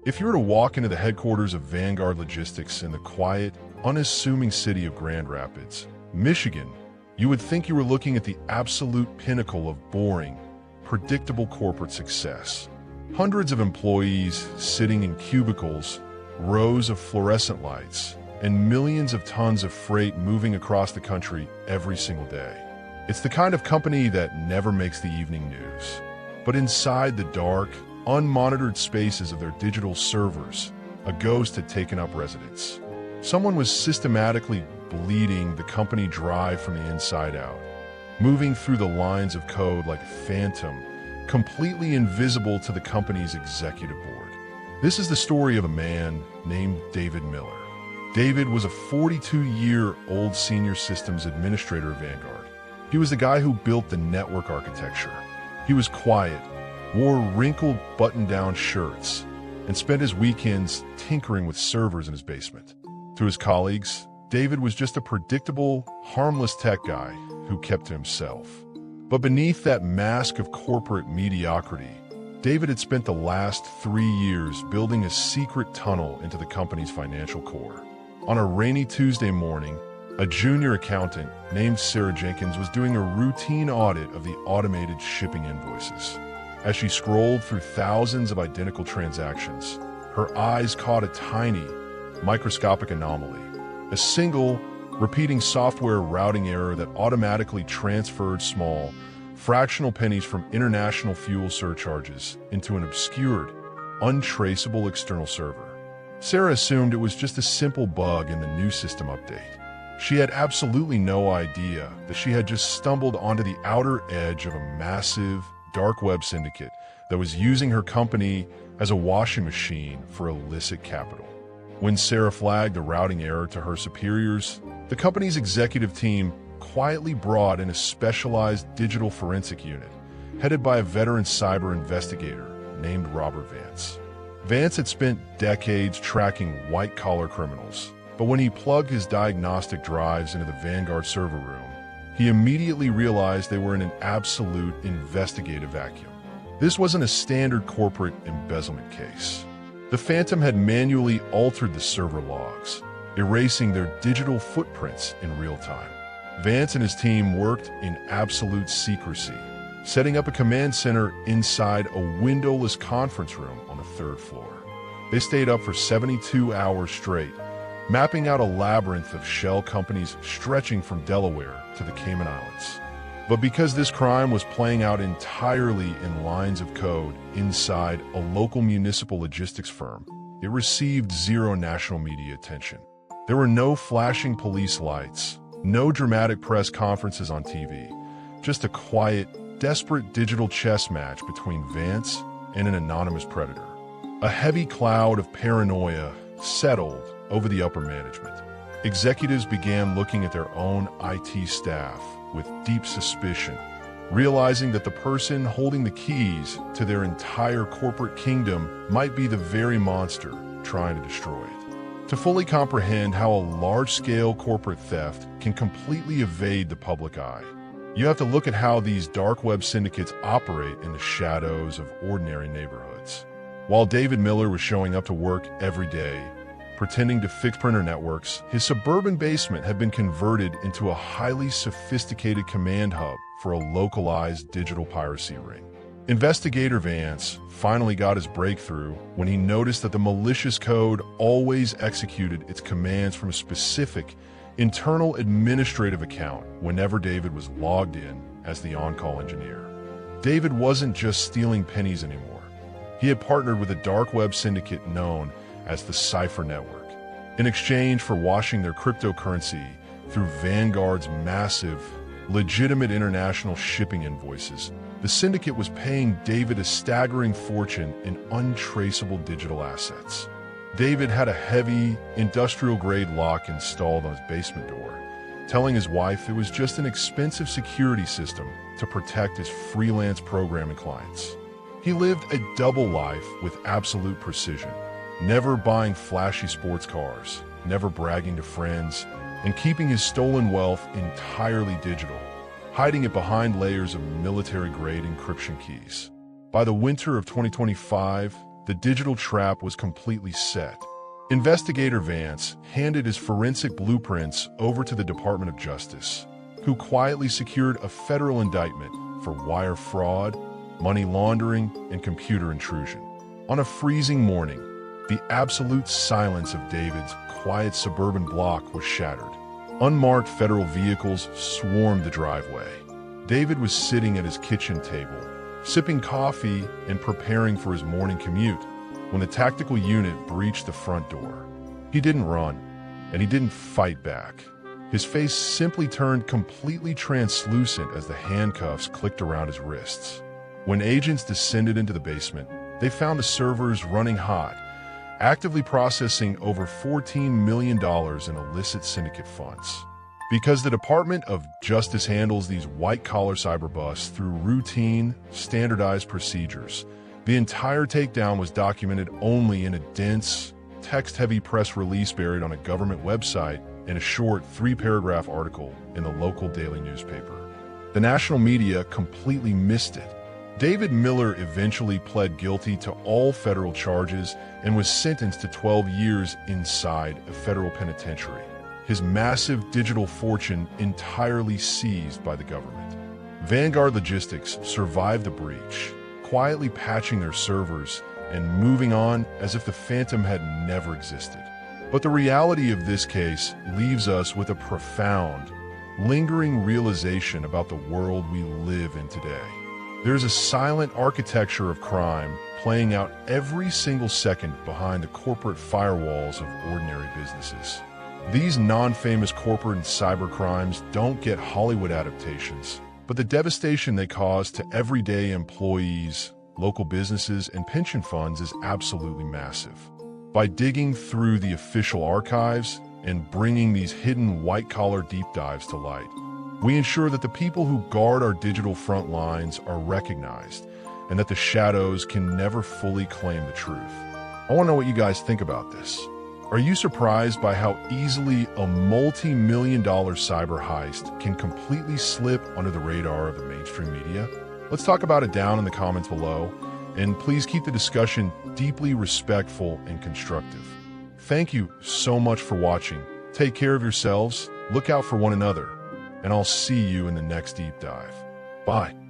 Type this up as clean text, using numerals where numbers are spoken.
If you were to walk into the headquarters of Vanguard Logistics in the quiet, unassuming city of Grand Rapids, Michigan, you would think you were looking at the absolute pinnacle of boring, predictable corporate success. Hundreds of employees sitting in cubicles, rows of fluorescent lights, and millions of tons of freight moving across the country every single day. It's the kind of company that never makes the evening news. But inside the dark, unmonitored spaces of their digital servers, a ghost had taken up residence. Someone was systematically bleeding the company dry from the inside out, moving through the lines of code like a phantom, completely invisible to the company's executive board. This is the story of a man named David Miller. David was a 42-year-old senior systems administrator at Vanguard. He was the guy who built the network architecture. He was quiet, wore wrinkled button-down shirts, and spent his weekends tinkering with servers in his basement. To his colleagues, David was just a predictable, harmless tech guy who kept to himself. But beneath that mask of corporate mediocrity, David had spent the last 3 years building a secret tunnel into the company's financial core. On a rainy Tuesday morning, a junior accountant named Sarah Jenkins was doing a routine audit of the automated shipping invoices. As she scrolled through thousands of identical transactions, her eyes caught a tiny, microscopic anomaly, a single, repeating software routing error that automatically transferred small, fractional pennies from international fuel surcharges into an obscured, untraceable external server. Sarah assumed it was just a simple bug in the new system update. She had absolutely no idea that she had just stumbled onto the outer edge of a massive, dark web syndicate that was using her company as a washing machine for illicit capital. When Sarah flagged the routing error to her superiors, the company's executive team quietly brought in a specialized digital forensic unit, headed by a veteran cyber investigator named Robert Vance. Vance had spent decades tracking white-collar criminals, but when he plugged his diagnostic drives into the Vanguard server room, he immediately realized they were in an absolute investigative vacuum. This wasn't a standard corporate embezzlement case. The Phantom had manually altered the server logs, erasing their digital footprints in real time. Vance and his team worked in absolute secrecy, setting up a command center inside a windowless conference room on the 3rd floor. They stayed up for 72 hours straight, mapping out a labyrinth of shell companies stretching from Delaware to the Cayman Islands. But because this crime was playing out entirely in lines of code inside a local municipal logistics firm, it received zero national media attention. There were no flashing police lights, no dramatic press conferences on TV, just a quiet, desperate digital chess match between Vance and an anonymous predator. A heavy cloud of paranoia settled over the upper management. Executives began looking at their own IT staff with deep suspicion, realizing that the person holding the keys to their entire corporate kingdom might be the very monster trying to destroy it. To fully comprehend how a large-scale corporate theft can completely evade the public eye, you have to look at how these dark web syndicates operate in the shadows of ordinary neighborhoods. While David Miller was showing up to work every day, pretending to fix printer networks, his suburban basement had been converted into a highly sophisticated command hub for a localized digital piracy ring. Investigator Vance finally got his breakthrough when he noticed that the malicious code always executed its commands from a specific internal administrative account whenever David was logged in as the on-call engineer. David wasn't just stealing pennies anymore. He had partnered with a dark web syndicate known as the Cipher Network. In exchange for washing their cryptocurrency through Vanguard's massive, legitimate international shipping invoices, the syndicate was paying David a staggering fortune in untraceable digital assets. David had a heavy, industrial-grade lock installed on his basement door, telling his wife it was just an expensive security system to protect his freelance programming clients. He lived a double life with absolute precision, never buying flashy sports cars, never bragging to friends, and keeping his stolen wealth entirely digital, hiding it behind layers of military-grade encryption keys. By the winter of 2025, The digital trap was completely set. Investigator Vance handed his forensic blueprints over to the Department of Justice, who quietly secured a federal indictment for wire fraud, money laundering, and computer intrusion. On a freezing morning, the absolute silence of David's quiet suburban block was shattered. Unmarked federal vehicles swarmed the driveway. David was sitting at his kitchen table, sipping coffee and preparing for his morning commute, when the tactical unit breached the front door. He didn't run, and he didn't fight back. His face simply turned completely translucent as the handcuffs clicked around his wrists. When agents descended into the basement, they found the servers running hot, actively processing over $14 million in illicit syndicate funds. Because the Department of Justice handles these white-collar cyber busts through routine, standardized procedures, the entire takedown was documented only in a dense, text-heavy press release buried on a government website and a short 3-paragraph article in the local daily newspaper. The national media completely missed it. David Miller eventually pled guilty to all federal charges and was sentenced to 12 years inside a federal penitentiary. His massive digital fortune entirely seized by the government. Vanguard Logistics survived the breach, quietly patching their servers and moving on as if the phantom had never existed. But the reality of this case leaves us with a profound, lingering realization about the world we live in today. There's a silent architecture of crime playing out every single second behind the corporate firewalls of ordinary businesses. These non-famous corporate and cyber crimes don't get Hollywood adaptations, but the devastation they cause to everyday employees, local businesses, and pension funds is absolutely massive. By digging through the official archives and bringing these hidden white-collar deep dives to light, we ensure that the people who guard our digital front lines are recognized and that the shadows can never fully claim the truth. I want to know what you guys think about this. Are you surprised by how easily a multi-million-dollar cyber heist can completely slip under the radar of the mainstream media? Let's talk about it down in the comments below, and please keep the discussion deeply respectful and constructive. Thank you so much for watching. Take care of yourselves, look out for one another, and I'll see you in the next deep dive. Bye.